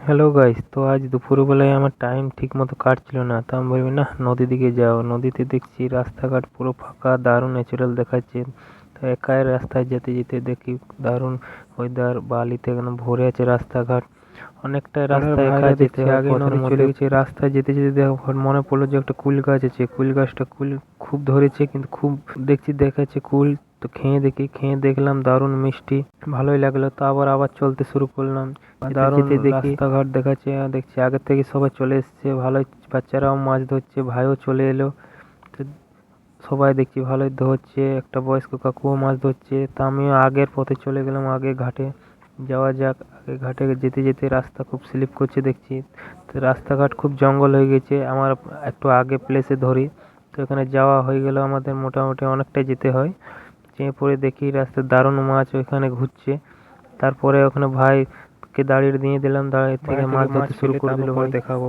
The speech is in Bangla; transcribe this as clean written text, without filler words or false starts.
হ্যালো গাইস, তো আজ দুপুরবেলায় আমার টাইম ঠিক মতো কাটছিল না, তো আমি বলবো না নদীর দিকে যাও। নদীতে দেখছি রাস্তাঘাট পুরো ফাঁকা, দারুণ ন্যাচারাল দেখাচ্ছে। তো একাই রাস্তায় যেতে যেতে দেখি দারুণ ওয়েদার, বালিতে একদম ভরে আছে রাস্তাঘাট। অনেকটা রাস্তা একা যেতে হয়, আগে নদী চলে গেছে। রাস্তায় যেতে যেতে দেখো মনে পড়লো যে একটা কুল গাছ আছে, কুল গাছটা কুল খুব ধরেছে, কিন্তু খুব দেখছি দেখাচ্ছে কুল। তো খেয়ে দেখলাম দারুণ মিষ্টি, ভালোই লাগলো। তো আবার চলতে শুরু করলাম। দারুণ রাস্তাঘাট দেখাচ্ছে, দেখছি আগের থেকে সবাই চলে এসছে, ভালোই বাচ্চারাও মাছ ধরছে, ভাইও চলে এলো। তো সবাই দেখছি ভালোই ধরছে, একটা বয়স্ক কাকুও মাছ ধরছে। তা আমিও আগের পথে চলে গেলাম, আগে ঘাটে যাওয়া যাক। আগে ঘাটে যেতে যেতে রাস্তা খুব স্লিপ করছে দেখছি। তো রাস্তাঘাট খুব জঙ্গল হয়ে গেছে, আমার একটু আগে প্লেসে ধরি। তো এখানে যাওয়া হয়ে গেল আমাদের, মোটামুটি অনেকটাই যেতে হয়। চেয়ে পড়ে দেখি রাস্তায় দারুণ মাছ ওইখানে ঘুরছে। তারপরে ওখানে ভাইকে দাঁড়িয়ে দিয়ে দিলাম, দাঁড়িয়ে থেকে মাছ ধরতে শুরু করে দিল। দেখাবো।